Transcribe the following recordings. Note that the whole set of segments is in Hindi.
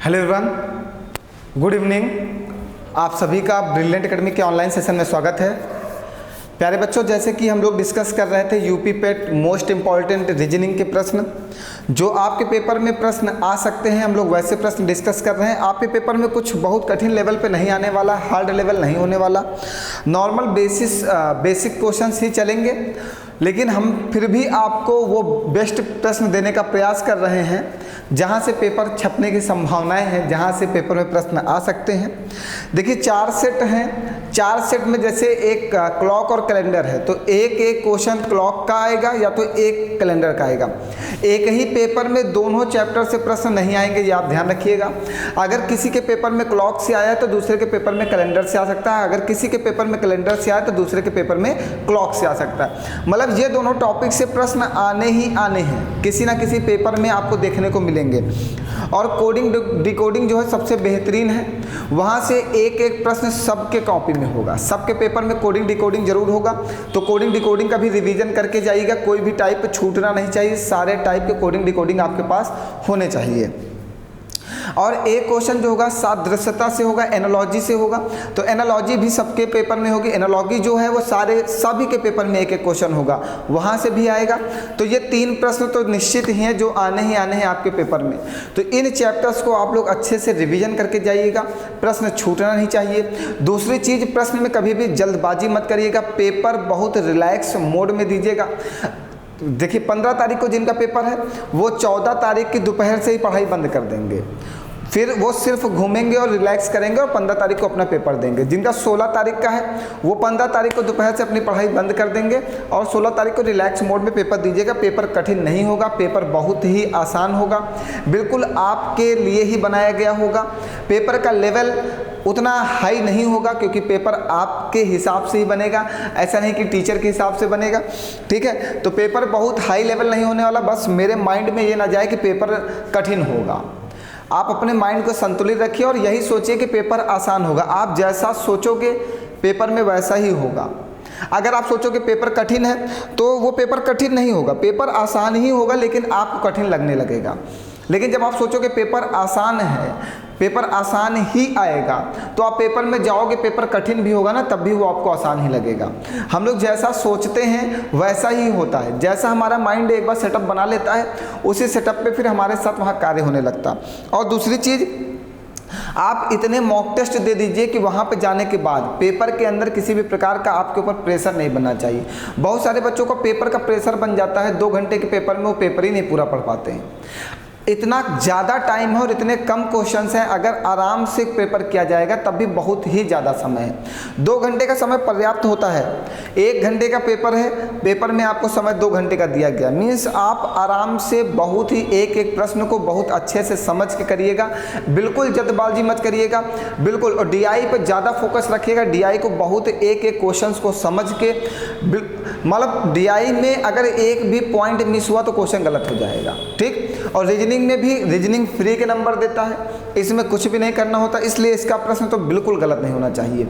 Hello everyone, good evening. आप सभी का ब्रिलियंट एकेडमी के ऑनलाइन सेशन में स्वागत है। प्यारे बच्चों, जैसे कि हम लोग डिस्कस कर रहे थे यूपी पेट मोस्ट इम्पॉर्टेंट रीजनिंग के प्रश्न, जो आपके पेपर में प्रश्न आ सकते हैं, हम लोग वैसे प्रश्न डिस्कस कर रहे हैं। आपके पेपर में कुछ बहुत कठिन लेवल पे नहीं आने वाला, हार्ड लेवल नहीं होने वाला, नॉर्मल बेसिक क्वेश्चंस ही चलेंगे, लेकिन हम फिर भी आपको वो बेस्ट प्रश्न देने का प्रयास कर रहे हैं जहाँ से पेपर छपने की संभावनाएं हैं, जहाँ से पेपर में प्रश्न आ सकते हैं। देखिए 4 सेट हैं, 4 सेट में जैसे एक क्लॉक और कैलेंडर है, तो एक क्वेश्चन क्लॉक का आएगा या तो एक कैलेंडर का आएगा। एक ही पेपर में दोनों चैप्टर से प्रश्न नहीं आएंगे, ये आप ध्यान रखिएगा। अगर किसी के पेपर में क्लॉक से आया तो दूसरे के पेपर में कैलेंडर से आ सकता है, अगर किसी के पेपर में कैलेंडर से आया तो दूसरे के पेपर में क्लॉक से आ सकता है। मतलब ये दोनों टॉपिक से प्रश्न आने ही आने हैं, किसी ना किसी पेपर में आपको देखने को मिलेंगे। और कोडिंग डिकोडिंग जो है सबसे बेहतरीन है, वहाँ से एक प्रश्न सबके कॉपी में होगा, सबके पेपर में कोडिंग डिकोडिंग जरूर होगा। तो कोडिंग डिकोडिंग का भी रिवीजन करके जाइएगा, कोई भी टाइप छूटना नहीं चाहिए, सारे टाइप के कोडिंग डिकोडिंग आपके पास होने चाहिए। और एक क्वेश्चन जो होगा सादृश्यता से होगा, एनालॉजी से होगा, तो एनालॉजी भी सबके पेपर में होगी। एनालॉजी जो है वो सभी के पेपर में एक क्वेश्चन होगा, वहाँ से भी आएगा। तो ये 3 प्रश्न तो निश्चित ही हैं जो आने हैं आपके पेपर में। तो इन चैप्टर्स को आप लोग अच्छे से रिवीजन करके जाइएगा, प्रश्न छूटना नहीं चाहिए। दूसरी चीज़, प्रश्न में कभी भी जल्दबाजी मत करिएगा, पेपर बहुत रिलैक्स मोड में दीजिएगा। देखिए 15 तारीख को जिनका पेपर है वो 14 तारीख की दोपहर से ही पढ़ाई बंद कर देंगे, फिर वो सिर्फ घूमेंगे और रिलैक्स करेंगे और 15 तारीख को अपना पेपर देंगे। जिनका 16 तारीख का है वो 15 तारीख को दोपहर से अपनी पढ़ाई बंद कर देंगे और 16 तारीख को रिलैक्स मोड में पेपर दीजिएगा। पेपर कठिन नहीं होगा, पेपर बहुत ही आसान होगा, बिल्कुल आपके लिए ही बनाया गया होगा। पेपर का लेवल उतना हाई नहीं होगा क्योंकि पेपर आपके हिसाब से ही बनेगा, ऐसा नहीं कि टीचर के हिसाब से बनेगा, ठीक है। तो पेपर बहुत हाई लेवल नहीं होने वाला, बस मेरे माइंड में ये ना जाए कि पेपर कठिन होगा। आप अपने माइंड को संतुलित रखिए और यही सोचिए कि पेपर आसान होगा। आप जैसा सोचोगे पेपर में वैसा ही होगा। अगर आप सोचोगे पेपर कठिन है तो वो पेपर कठिन नहीं होगा, पेपर आसान ही होगा, लेकिन आपको कठिन लगने लगेगा। लेकिन जब आप सोचोगे पेपर आसान है, पेपर आसान ही आएगा, तो आप पेपर में जाओगे, पेपर कठिन भी होगा ना तब भी वो आपको आसान ही लगेगा। हम लोग जैसा सोचते हैं वैसा ही होता है, जैसा हमारा माइंड एक बार सेटअप बना लेता है उसी सेटअप पे फिर हमारे साथ वहाँ कार्य होने लगता। और दूसरी चीज़, आप इतने मॉक टेस्ट दे दीजिए कि वहाँ पे जाने के बाद पेपर के अंदर किसी भी प्रकार का आपके ऊपर प्रेशर नहीं बनना चाहिए। बहुत सारे बच्चों को पेपर का प्रेशर बन जाता है, 2 घंटे के पेपर में वो पेपर ही नहीं पूरा पढ़ पाते हैं। इतना ज़्यादा टाइम है और इतने कम क्वेश्चंस हैं, अगर आराम से पेपर किया जाएगा तब भी बहुत ही ज़्यादा समय है। 2 घंटे का समय पर्याप्त होता है। 1 घंटे का पेपर है, पेपर में आपको समय 2 घंटे का दिया गया, मीन्स आप आराम से बहुत ही एक प्रश्न को बहुत अच्छे से समझ के करिएगा, बिल्कुल जल्दबाजी मत करिएगा, बिल्कुल। और DI पर ज़्यादा फोकस रखिएगा, DI को बहुत एक क्वेश्चन को समझ के, मतलब DI में अगर एक भी पॉइंट मिस हुआ तो क्वेश्चन गलत हो जाएगा, ठीक। और रीजनिंग में भी रीजनिंग फ्री के नंबर देता है, इसमें कुछ भी नहीं करना होता, इसलिए इसका प्रश्न तो बिल्कुल गलत नहीं होना चाहिए।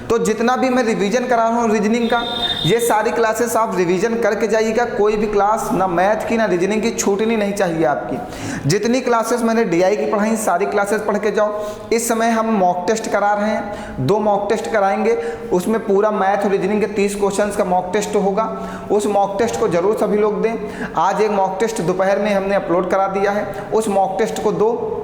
तो जितना भी मैं रिवीजन करा रहा हूँ रीजनिंग का, ये सारी क्लासेस आप रिवीजन करके जाइएगा। कोई भी क्लास ना मैथ की ना रीजनिंग की छूटनी नहीं चाहिए आपकी। जितनी क्लासेस मैंने DI की पढ़ाई सारी क्लासेस पढ़ के जाओ। इस समय हम मॉक टेस्ट करा रहे हैं, 2 मॉक टेस्ट कराएंगे, उसमें पूरा मैथ और रीजनिंग के 30 क्वेश्चन का मॉक टेस्ट होगा। उस मॉक टेस्ट को जरूर सभी लोग दें। आज एक मॉक टेस्ट दोपहर में हमने अपलोड करा दिया है, उस मॉक टेस्ट को दो।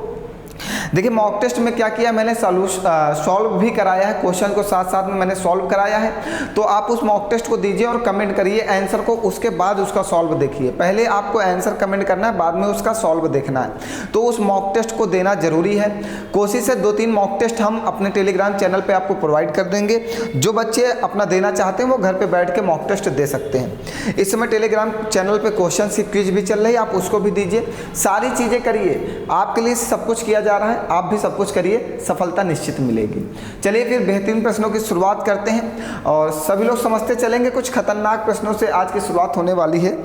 देखिए मॉक टेस्ट में क्या किया मैंने, सॉल्व भी कराया है, क्वेश्चन को साथ साथ में मैंने सॉल्व कराया है। तो आप उस मॉक टेस्ट को दीजिए और कमेंट करिए आंसर को, उसके बाद उसका सॉल्व देखिए। पहले आपको आंसर कमेंट करना है, बाद में उसका सॉल्व देखना है। तो उस मॉक टेस्ट को देना जरूरी है। कोशिश है 2-3 मॉक टेस्ट हम अपने टेलीग्राम चैनल पर आपको प्रोवाइड कर देंगे। जो बच्चे अपना देना चाहते हैं वो घर पर बैठ के मॉक टेस्ट दे सकते हैं। इस समय टेलीग्राम चैनल पर क्वेश्चन की क्विज भी चल रही है, आप उसको भी दीजिए। सारी चीज़ें करिए, आपके लिए सब कुछ किया जा रहा है, आप भी सब कुछ करिए, सफलता निश्चित मिलेगी। चलिए फिर बेहतरीन प्रश्नों की शुरुआत करते हैं और सभी लोग समझते चलेंगे। कुछ खतरनाक प्रश्नों से आज की शुरुआत होने वाली है।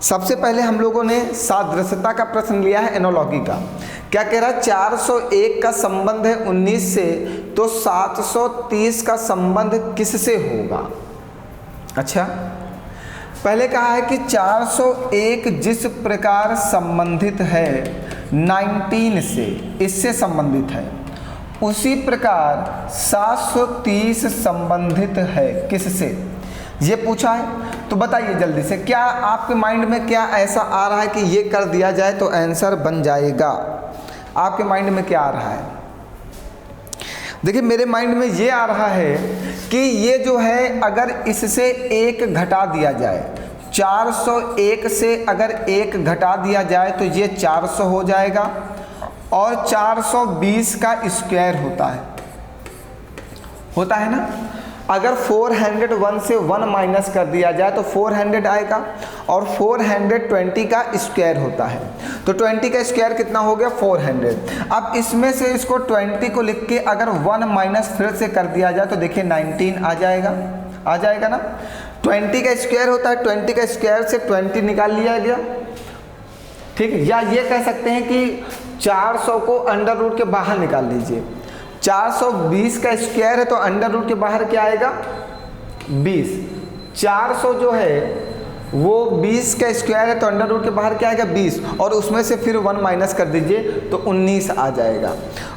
सबसे पहले हम लोगों ने सादृश्यता का प्रश्न लिया है, एनालॉजी का। क्या कह रहा है, 401 का संबंध है 19 से, तो 730 का संबंध किससे होगा। अच्छा, पहले कहा है कि 401 जिस प्रकार संबंधित है 19 से, इससे संबंधित है। उसी प्रकार 730 संबंधित है किससे, ये पूछा है। तो बताइए जल्दी से, क्या आपके माइंड में क्या ऐसा आ रहा है कि ये कर दिया जाए तो आंसर बन जाएगा? आपके माइंड में क्या आ रहा है? देखिए मेरे माइंड में ये आ रहा है कि ये जो है अगर इससे एक घटा दिया जाए, 401 से अगर एक घटा दिया जाए तो ये 400 हो जाएगा, और 420 का स्क्वायर होता है ना। अगर 401 से 1 माइनस कर दिया जाए तो 400 आएगा, और 420 का स्क्वायर होता है, तो 20 का स्क्वायर कितना हो गया 400। अब इसमें से इसको 20 को लिख के अगर 1 माइनस फिर से कर दिया जाए तो देखिए 19 आ जाएगा ना। 20 का स्क्वायर होता है, 20 का स्क्वायर से 20 निकाल लिया गया, ठीक है। या ये कह सकते हैं कि 400 को अंडर रूट के बाहर निकाल लीजिए। 420 का स्क्वायर है तो अंडर रूट के बाहर क्या आएगा 20। 400 जो है वो 20 का स्क्वायर है तो अंडर रूट के बाहर क्या आएगा 20, और उसमें से फिर 1 माइनस कर दीजिए तो 19 आ जाएगा।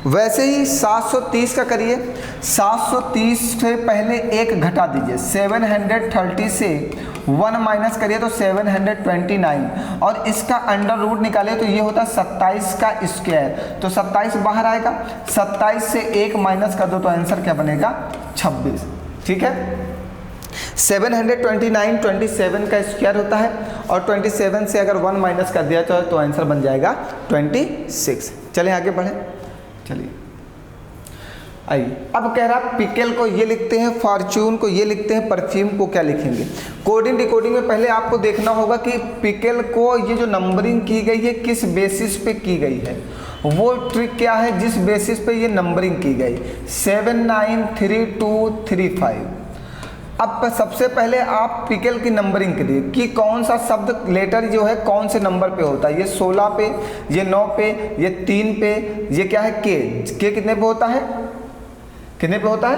वैसे ही 730 का करिए। 730 से पहले एक घटा दीजिए, 730 से 1 माइनस करिए तो 729, और इसका अंडर रूट निकालिए तो ये होता है 27 का स्क्वायर, तो 27 बाहर आएगा। 27 से 1 माइनस कर दो तो आंसर क्या बनेगा 26, ठीक है। 729 27 का स्क्वायर होता है, और 27 से अगर 1 माइनस कर दिया तो आंसर बन जाएगा 26। चलिए आगे बढ़े, चलिए आइए। अब कह रहा पिकल को ये लिखते हैं, फॉर्च्यून को ये लिखते हैं, परफ्यूम को क्या लिखेंगे। कोडिंग डिकोडिंग में पहले आपको देखना होगा कि पिकल को ये जो नंबरिंग की गई है किस बेसिस पे की गई है, वो ट्रिक क्या है जिस बेसिस पे ये नंबरिंग की गई, 793235। अब सबसे पहले आप पिकल की नंबरिंग करिए कि कौन सा शब्द लेटर जो है कौन से नंबर पे होता है। ये 16 पे, ये 9 पे, ये 3 पे, ये क्या है के कितने पे होता है, कितने पे होता है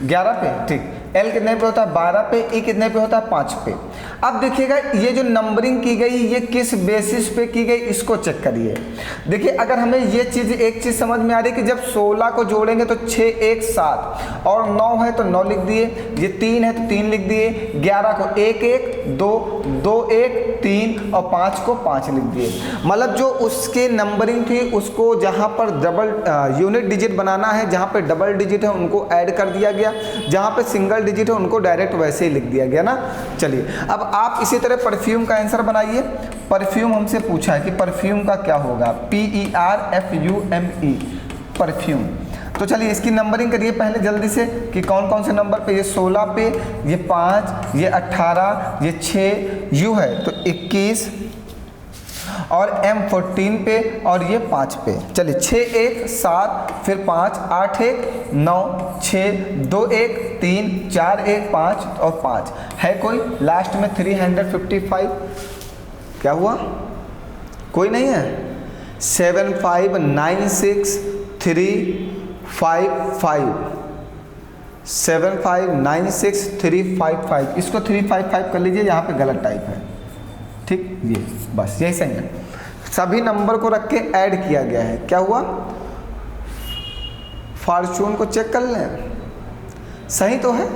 11 पे, ठीक। एल कितने पे होता है 12 पे, ई कितने पे होता है 5 पे। अब देखिएगा ये जो नंबरिंग की गई ये किस बेसिस पे की गई इसको चेक करिए। देखिए अगर हमें ये चीज़ एक चीज़ समझ में आ रही है कि जब 16 को जोड़ेंगे तो 6 1 7, और 9 है तो 9 लिख दिए, ये 3 है तो 3 लिख दिए, 11 को 1 1 2 2 1 3 और 5 को 5 लिख दिए। मतलब जो उसके नंबरिंग थी उसको जहाँ पर डबल यूनिट डिजिट बनाना है, जहाँ पे डबल डिजिट है उनको ऐड कर दिया गया, जहाँ पे सिंगल डिजिट है उनको डायरेक्ट वैसे ही लिख दिया गया ना। चलिए अब आप इसी तरह परफ्यूम का आंसर बनाइए। परफ्यूम हमसे पूछा है कि परफ्यूम का क्या होगा, PERFUME, परफ्यूम। तो चलिए इसकी नंबरिंग करिए पहले जल्दी से कि कौन कौन से नंबर पे, ये 16 पे, ये 5, ये 18, ये 6, यू है तो 21, और M 14 पे, और ये 5 पे। चलिए 6 1 7 फिर 5 8 1 9 6 2 1 3 4 1 5 और 5 है कोई लास्ट में 355। क्या हुआ, कोई नहीं है। 7596355 7596355, इसको 355 कर लीजिए, यहाँ पे गलत टाइप है, ठीक। ये बस यही सही है। सभी नंबर को रख के ऐड किया गया है। क्या हुआ, फॉर्च्यून को चेक कर लें, सही तो है,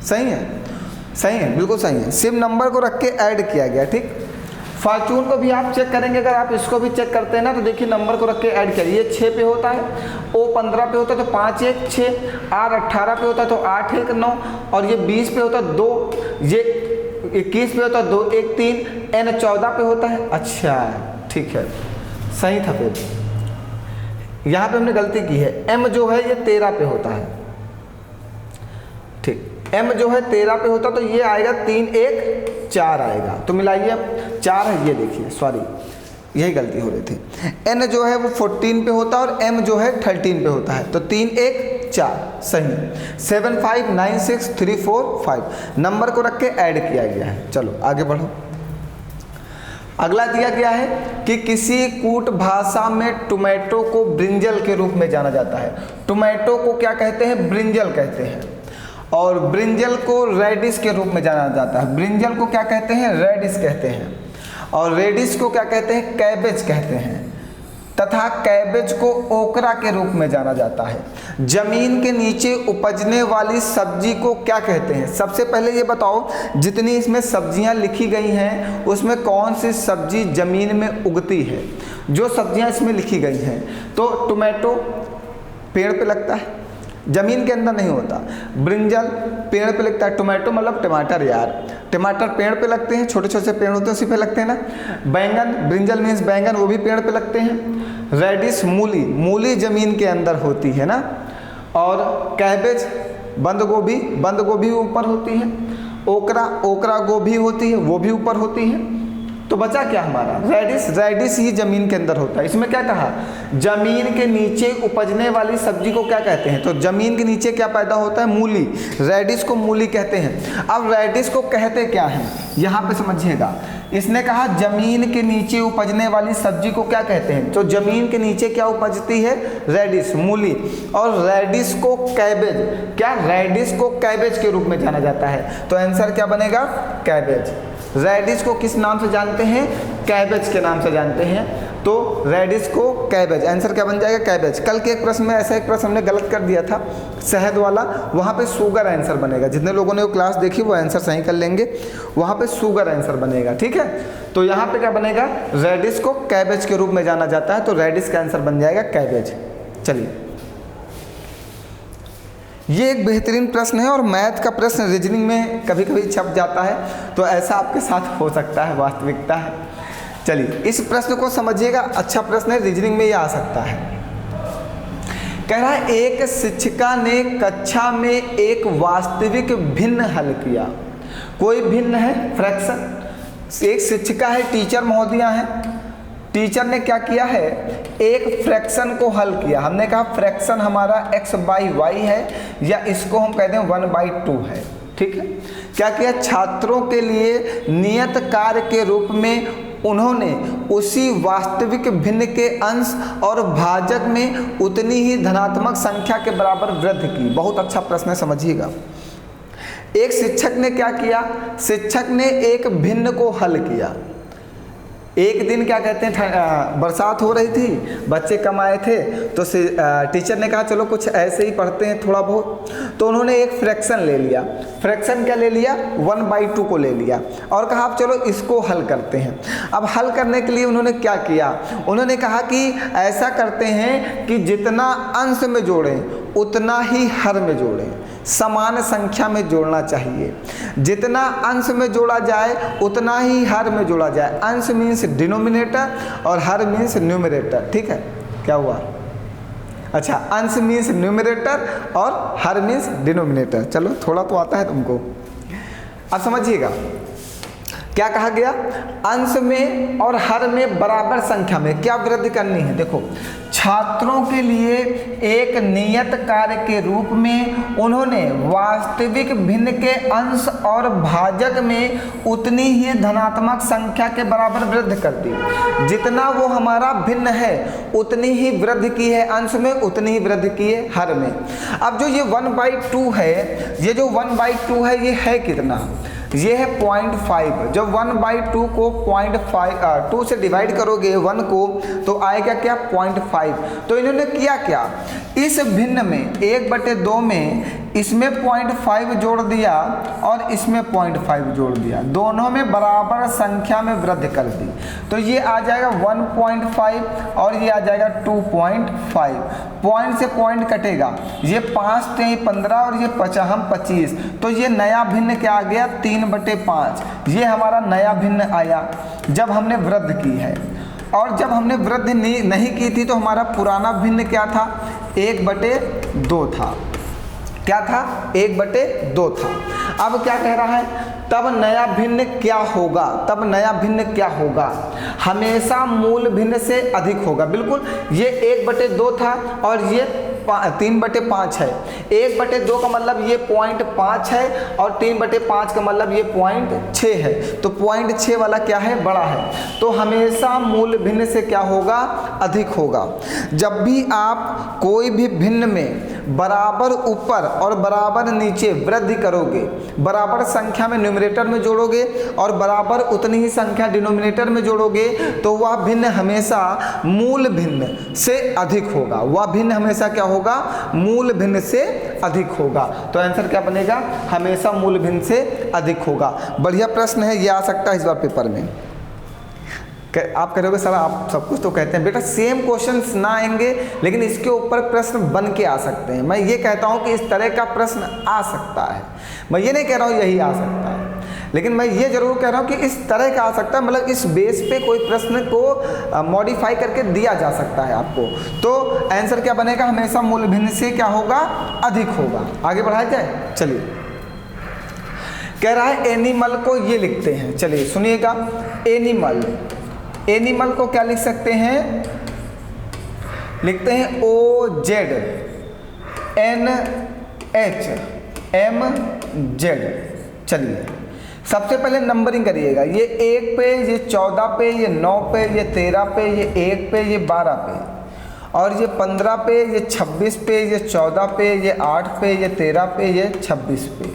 सही है, सही है, बिल्कुल सही है। सिर्फ नंबर को रख के ऐड किया गया, ठीक। फॉर्च्यून को भी आप चेक करेंगे, अगर आप इसको भी चेक करते हैं ना तो देखिए नंबर को रख के ऐड किया। ये 6 पे होता है, O 15 पे होता है तो 5 1 6, R 18 पे होता है तो 8 1 9, और ये 20 पे होता है 2, ये 21 पे होता है 2 1 3, N 14 पे होता है। अच्छा ठीक है, सही था। फिर यहाँ पे हमने गलती की है, M जो है ये 13 पे होता है, ठीक। M जो है 13 पे होता तो ये आएगा 3 1 4 आएगा, तो मिलाइए अब 4 है, ये देखिए सॉरी यही गलती हो रही थी। N जो है वो 14 पे होता है और M जो है 13 पे होता है, तो 3 1 4 सही। 7596345 नंबर को रख के ऐड किया गया है। चलो आगे बढ़ो। अगला दिया गया है कि किसी कूट भाषा में टोमेटो को ब्रिंजल के रूप में जाना जाता है। टोमेटो को क्या कहते हैं, ब्रिंजल कहते हैं, और ब्रिंजल को रेडिश के रूप में जाना जाता है। ब्रिंजल को क्या कहते हैं, रेडिश कहते हैं। और रेडिश को क्या कहते हैं, कैबेज कहते हैं, तथा कैबेज को ओकरा के रूप में जाना जाता है। जमीन के नीचे उपजने वाली सब्जी को क्या कहते हैं? सबसे पहले ये बताओ, जितनी इसमें सब्जियां लिखी गई हैं उसमें कौन सी सब्जी जमीन में उगती है? जो सब्जियां इसमें लिखी गई हैं, तो टोमेटो पेड़ पे लगता है, जमीन के अंदर नहीं होता। ब्रिंजल पेड़ पे लगता है, टोमेटो मतलब टमाटर यार, टमाटर पेड़ पे लगते हैं, छोटे छोटे पेड़ होते हैं उसी पे लगते हैं ना। बैंगन, ब्रिंजल मीन्स बैंगन, वो भी पेड़ पे लगते हैं। रेडिश मूली, मूली जमीन के अंदर होती है ना। और कैबेज बंद गोभी, बंद गोभी ऊपर होती है। ओकरा, ओकरा गोभी होती है, वो भी ऊपर होती है। तो बचा क्या हमारा? रेडिश, रेडिश ही जमीन के अंदर होता है। इसमें क्या कहा, जमीन के नीचे उपजने वाली सब्जी को क्या कहते हैं? तो जमीन के नीचे क्या पैदा होता है? मूली, रेडिश को मूली कहते हैं। अब रेडिश को कहते क्या हैं यहाँ पे समझिएगा। इसने कहा जमीन के नीचे उपजने वाली सब्जी को क्या कहते हैं? तो जमीन के नीचे क्या उपजती है? रेडिश, मूली। और रेडिश को कैबेज, क्या रेडिश को कैबेज के रूप में जाना जाता है। तो आंसर क्या बनेगा? कैबेज। रेडिश को किस नाम से जानते हैं? कैबेज के नाम से जानते हैं। तो रेडिश को कैबेज, आंसर क्या बन जाएगा? कैबेज। कल के एक प्रश्न में ऐसा एक प्रश्न हमने गलत कर दिया था, शहद वाला, वहाँ पे शुगर आंसर बनेगा। जितने लोगों ने वो क्लास देखी वो आंसर सही कर लेंगे, वहाँ पे शुगर आंसर बनेगा, ठीक है। तो यहाँ पे क्या बनेगा? रेडिश को कैबेज के रूप में जाना जाता है, तो रेडिश का आंसर बन जाएगा कैबेज। चलिए, ये एक बेहतरीन प्रश्न है और मैथ का प्रश्न रीजनिंग में कभी कभी छप जाता है, तो ऐसा आपके साथ हो सकता है, वास्तविकता है। चलिए, इस प्रश्न को समझिएगा, अच्छा प्रश्न है, रीजनिंग में ये आ सकता है। कह रहा है एक शिक्षिका ने कक्षा में एक वास्तविक भिन्न हल किया। कोई भिन्न है, फ्रैक्शन। एक शिक्षिका है, टीचर महोदया है, टीचर ने क्या किया है? एक फ्रैक्शन को हल किया। हमने कहा फ्रैक्शन हमारा x/y है, या इसको हम कहते हैं 1/2 है, ठीक है। क्या किया? छात्रों के लिए नियत कार्य के रूप में उन्होंने उसी वास्तविक भिन्न के अंश और भाजक में उतनी ही धनात्मक संख्या के बराबर वृद्धि की। बहुत अच्छा प्रश्न है, समझिएगा। एक शिक्षक ने क्या किया? शिक्षक ने एक भिन्न को हल किया। एक दिन क्या कहते हैं, बरसात हो रही थी, बच्चे कम आए थे, तो टीचर ने कहा चलो कुछ ऐसे ही पढ़ते हैं थोड़ा बहुत। तो उन्होंने एक फ्रैक्शन ले लिया। फ्रैक्शन क्या ले लिया? 1/2 को ले लिया और कहा अब चलो इसको हल करते हैं। अब हल करने के लिए उन्होंने क्या किया? उन्होंने कहा कि ऐसा करते हैं कि जितना अंश में जोड़ें उतना ही हर में जोड़ें, समान संख्या में जोड़ना चाहिए। जितना अंश में जोड़ा जाए उतना ही हर में जोड़ा जाए। अंश मीन्स डिनोमिनेटर और हर मीन्स न्यूमरेटर, ठीक है। क्या हुआ? अच्छा, अंश मीन्स न्यूमरेटर और हर मीन्स डिनोमिनेटर। चलो, थोड़ा तो आता है तुमको। अब समझिएगा क्या कहा गया? अंश में और हर में बराबर संख्या में क्या वृद्धि करनी है? देखो, छात्रों के लिए एक नियत कार्य के रूप में उन्होंने वास्तविक भिन्न के अंश और भाजक में उतनी ही धनात्मक संख्या के बराबर वृद्धि कर दी। जितना वो हमारा भिन्न है उतनी ही वृद्धि की है अंश में, उतनी ही वृद्धि की है हर में। अब जो ये 1/2 है, ये जो 1/2 है ये है कितना? ये है 0.5। जब 1/2 को 2 से डिवाइड करोगे 1 को, तो आएगा क्या? 0.5। तो इन्होंने किया क्या? इस भिन्न में 1/2 में इसमें 0.5 जोड़ दिया और इसमें 0.5 जोड़ दिया, दोनों में बराबर संख्या में वृद्धि कर दी। तो ये आ जाएगा 1.5 और ये आ जाएगा 2.5। पॉइंट से पॉइंट कटेगा, ये 5 से 15 और ये 25। तो ये नया भिन्न क्या आ गया? 3/5। ये हमारा नया भिन्न आया जब हमने वृद्धि की है। और जब हमने वृद्धि नहीं की थी तो हमारा पुराना भिन्न क्या था? 1/2 था। क्या था? 1/2 था। अब क्या कह रहा है? तब नया भिन्न क्या होगा? तब नया भिन्न क्या होगा? हमेशा मूल भिन्न से अधिक होगा। बिल्कुल, ये 1/2 था और ये 3/5 है। 1/2 का मतलब ये 0.5 है और 3/5 का मतलब ये 0.6 है। तो 0.6 वाला क्या है? बड़ा है। तो हमेशा मूल भिन्न से क्या होगा? अधिक होगा। जब भी आप कोई भी भिन्न में बराबर ऊपर और बराबर नीचे वृद्धि करोगे, बराबर संख्या में न्यूमरेटर में जोड़ोगे और बराबर उतनी ही संख्या डिनोमिनेटर में जोड़ोगे, तो वह भिन्न हमेशा मूल भिन्न से अधिक होगा। वह भिन्न हमेशा क्या होगा? मूल भिन्न से अधिक होगा। तो आंसर क्या बनेगा? हमेशा मूल भिन्न से अधिक होगा। बढ़िया प्रश्न है, ये आ सकता है इस बार पेपर में। आप कह रहे हो सर आप सब कुछ तो कहते हैं, बेटा सेम क्वेश्चंस ना आएंगे लेकिन इसके ऊपर प्रश्न बन के आ सकते हैं। मैं ये कहता हूँ कि इस तरह का प्रश्न आ सकता है, मैं ये नहीं कह रहा हूँ यही आ सकता है, लेकिन मैं ये जरूर कह रहा हूँ कि इस तरह का आ सकता है, मतलब इस बेस पे कोई प्रश्न को मॉडिफाई करके दिया जा सकता है आपको। तो आंसर क्या बनेगा? हमेशा मूल भिन्न से क्या होगा? अधिक होगा। आगे बढ़ाया जाए, चलिए। कह रहा है एनिमल को ये लिखते हैं, चलिए सुनिएगा। एनिमल को क्या लिख सकते हैं? लिखते हैं OZNHMZ। चलिए सबसे पहले नंबरिंग करिएगा। ये 1 पे, ये 14 पे, ये 9 पे, ये 13 पे, ये 1 पे, ये 12 पे, और ये 15 पे, ये 26 पे, ये 14 पे, ये 8 पे, ये 13 पे, ये 26 पे।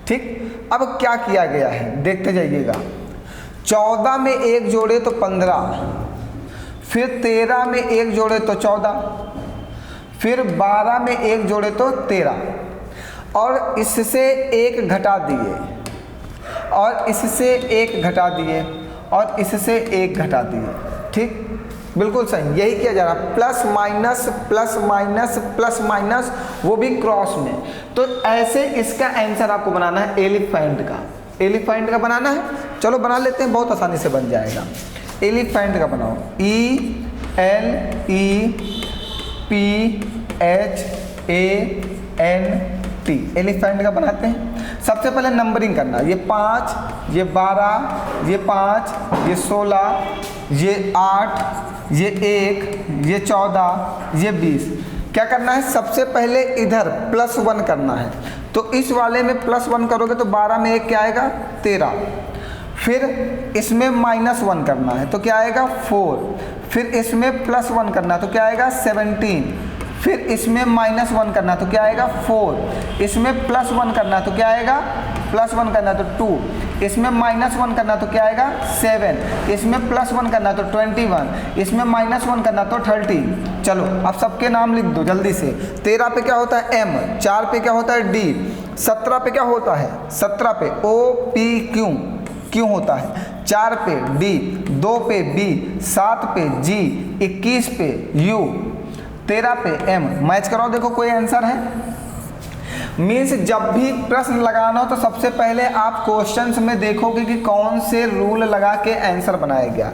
ठीक, अब क्या किया गया है देखते जाइएगा। 14 में 1 जोड़े तो 15, फिर 13 में 1 जोड़े तो 14, फिर 12 में 1 जोड़े तो 13, और इससे 1 घटा दिए, और इससे 1 घटा दिए, और इससे 1 घटा दिए। ठीक, बिल्कुल सही, यही किया जा रहा है। Plus minus plus minus plus minus, वो भी क्रॉस में। तो ऐसे इसका आंसर आपको बनाना है एलिफेंट का। एलिफेंट का बनाना है, चलो बना लेते हैं, बहुत आसानी से बन जाएगा। एलिफेंट का बनाओ, ELEPHANT, एलिफेंट का बनाते हैं। सबसे पहले नंबरिंग करना, ये 5, ये 12, ये 5, ये 16, ये 8, ये 1, ये 14, ये 20। क्या करना है? सबसे पहले इधर +1 करना है। तो इस वाले में +1 करोगे तो 12 में 1 क्या आएगा? 13। फिर इसमें -1 करना है तो क्या आएगा? 4। फिर इसमें +1 करना है तो क्या आएगा? 17। फिर इसमें -1 करना तो क्या आएगा? 4। इसमें +1 करना तो क्या आएगा? +1 करना तो 2। इसमें -1 करना तो क्या आएगा? 7। इसमें +1 करना तो 21। इसमें -1 करना तो 30। चलो अब सबके नाम लिख दो जल्दी से। 13 पे क्या होता है? M। 4 पे क्या होता है? D। 17 पे क्या होता है? 17 पे OPQ, क्यों होता है। 4 पे D, 2 पे B, 7 पे G, 21 पे U, 13 पे M। मैच कराओ, देखो कोई आंसर है। मीन्स जब भी प्रश्न लगाना हो तो सबसे पहले आप क्वेश्चंस में देखोगे कि कौन से रूल लगा के आंसर बनाया गया।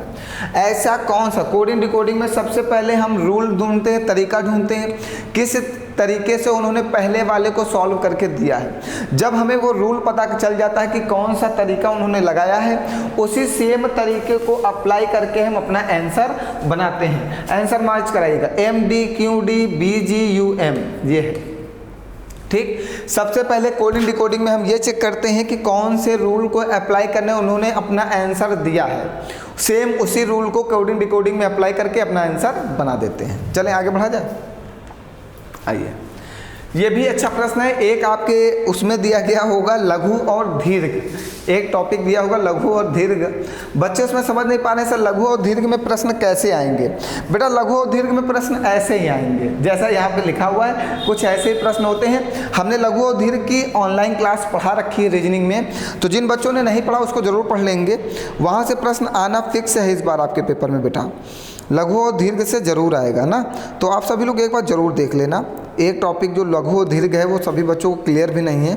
ऐसा कौन सा कोडिंग डिकोडिंग में सबसे पहले हम रूल ढूंढते हैं, तरीका ढूंढते हैं, किस तरीके से उन्होंने पहले वाले को सॉल्व करके दिया है। जब हमें वो रूल पता चल जाता है कि कौन सा तरीका उन्होंने लगाया है, उसी सेम तरीके को अप्लाई करके हम अपना आंसर बनाते हैं। आंसर मार्च कराइएगा MDQDBGUM, ये है। ठीक, सबसे पहले कोडिंग डिकोडिंग में हम ये चेक करते हैं कि कौन से रूल को अप्लाई करने उन्होंने अपना आंसर दिया है। सेम उसी रूल को कोडिंग डिकोडिंग में अप्लाई करके अपना आंसर बना देते हैं। चलें आगे बढ़ा जाए। आइए, ये भी अच्छा प्रश्न है। एक आपके उसमें दिया गया होगा लघु और दीर्घ, एक टॉपिक दिया होगा लघु और दीर्घ। बच्चे उसमें समझ नहीं पा रहे सर लघु और दीर्घ में प्रश्न कैसे आएंगे। बेटा लघु और दीर्घ में प्रश्न ऐसे ही आएंगे जैसा यहाँ पे लिखा हुआ है, कुछ ऐसे ही प्रश्न होते हैं। हमने लघु और दीर्घ की ऑनलाइन क्लास पढ़ा रखी है रीजनिंग में, तो जिन बच्चों ने नहीं पढ़ा उसको ज़रूर पढ़ लेंगे। वहाँ से प्रश्न आना फिक्स है इस बार आपके पेपर में बेटा, लघु और दीर्घ से ज़रूर आएगा ना। तो आप सभी लोग एक बार ज़रूर देख लेना। एक टॉपिक जो लघु और दीर्घ है वो सभी बच्चों को क्लियर भी नहीं है।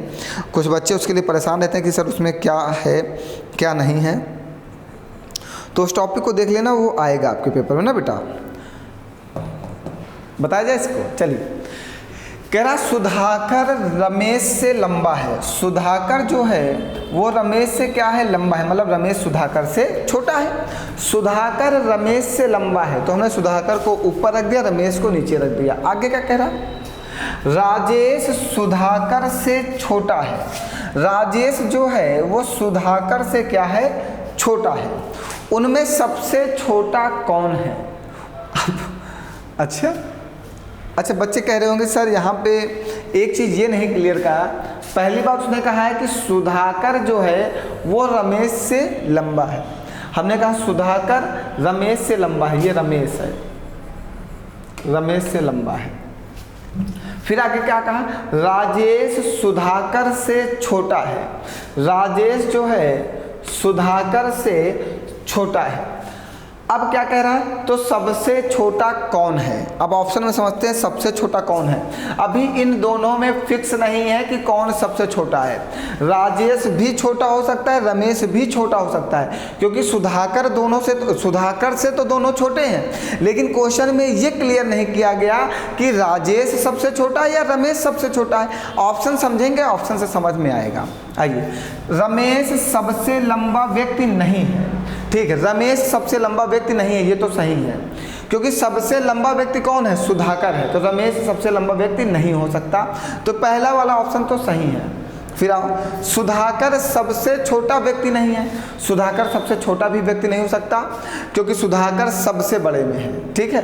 कुछ बच्चे उसके लिए परेशान रहते हैं कि सर उसमें क्या है क्या नहीं है, तो उस टॉपिक को देख लेना, वो आएगा आपके पेपर में ना बेटा। बताया जाए इसको। चलिए, कह रहा सुधाकर रमेश से लंबा है। सुधाकर जो है वो रमेश से क्या है? लंबा है, मतलब रमेश सुधाकर से छोटा है। सुधाकर रमेश से लंबा है तो हमने सुधाकर को ऊपर रख दिया, रमेश को नीचे रख दिया। आगे क्या कह रहा? राजेश सुधाकर से छोटा है। राजेश जो है वो सुधाकर से क्या है? छोटा है। उनमें सबसे छोटा कौन है? अच्छा अच्छा, बच्चे कह रहे होंगे सर यहाँ पे एक चीज़ ये नहीं क्लियर कहा। पहली बात उसने कहा है कि सुधाकर जो है वो रमेश से लंबा है। हमने कहा सुधाकर रमेश से लंबा है, ये रमेश है, रमेश से लंबा है। फिर आगे क्या कहा, राजेश सुधाकर से छोटा है। राजेश जो है सुधाकर से छोटा है। अब क्या कह रहा है, तो सबसे छोटा कौन है। अब ऑप्शन में समझते हैं सबसे छोटा कौन है। अभी इन दोनों में फिक्स नहीं है कि कौन सबसे छोटा है। राजेश भी छोटा हो सकता है, रमेश भी छोटा हो सकता है, क्योंकि सुधाकर से तो दोनों छोटे हैं, लेकिन क्वेश्चन में ये क्लियर नहीं किया गया कि राजेश सबसे छोटा है या रमेश सबसे छोटा है। ऑप्शन समझेंगे, ऑप्शन से समझ में आएगा। आइए, रमेश सबसे लंबा व्यक्ति नहीं है, ठीक है, रमेश सबसे लंबा व्यक्ति नहीं है, ये तो सही है, क्योंकि सबसे लंबा व्यक्ति कौन है, सुधाकर है, तो रमेश सबसे लंबा व्यक्ति नहीं हो सकता, तो पहला वाला ऑप्शन तो सही है। फिर आओ, सुधाकर सबसे छोटा व्यक्ति नहीं है। सुधाकर सबसे छोटा भी व्यक्ति नहीं हो सकता, क्योंकि सुधाकर सबसे बड़े में है, ठीक है,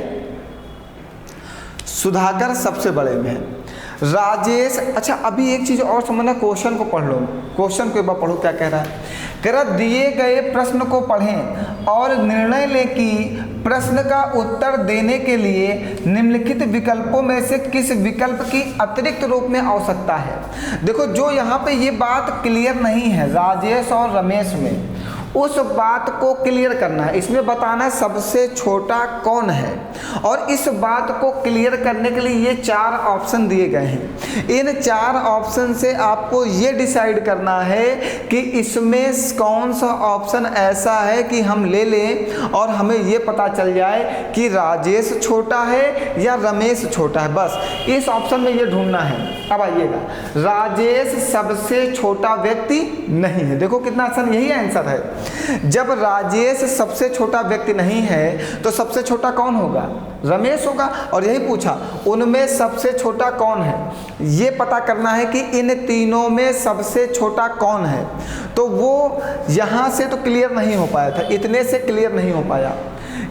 सुधाकर सबसे बड़े में है। राजेश, अच्छा अभी एक चीज़ और समझना, क्वेश्चन को पढ़ लो, क्वेश्चन को एक बार पढ़ो क्या कह रहा है। कह रहा दिए गए प्रश्न को पढ़ें और निर्णय लें कि प्रश्न का उत्तर देने के लिए निम्नलिखित विकल्पों में से किस विकल्प की अतिरिक्त रूप में आवश्यकता है। देखो, जो यहाँ पे ये बात क्लियर नहीं है राजेश और रमेश में, उस बात को क्लियर करना है। इसमें बताना है सबसे छोटा कौन है, और इस बात को क्लियर करने के लिए ये 4 ऑप्शन दिए गए हैं। इन 4 ऑप्शन से आपको ये डिसाइड करना है कि इसमें कौन सा ऑप्शन ऐसा है कि हम ले लें और हमें ये पता चल जाए कि राजेश छोटा है या रमेश छोटा है। बस इस ऑप्शन में ये ढूंढना है। अब आइएगा, राजेश सबसे छोटा व्यक्ति नहीं है। देखो कितना आसान, यही आंसर है। जब राजेश सबसे छोटा व्यक्ति नहीं है तो सबसे छोटा कौन होगा, रमेश होगा। और यही पूछा उनमें सबसे छोटा कौन है, ये पता करना है कि इन तीनों में सबसे छोटा कौन है। तो वो यहाँ से तो क्लियर नहीं हो पाया था, इतने से क्लियर नहीं हो पाया।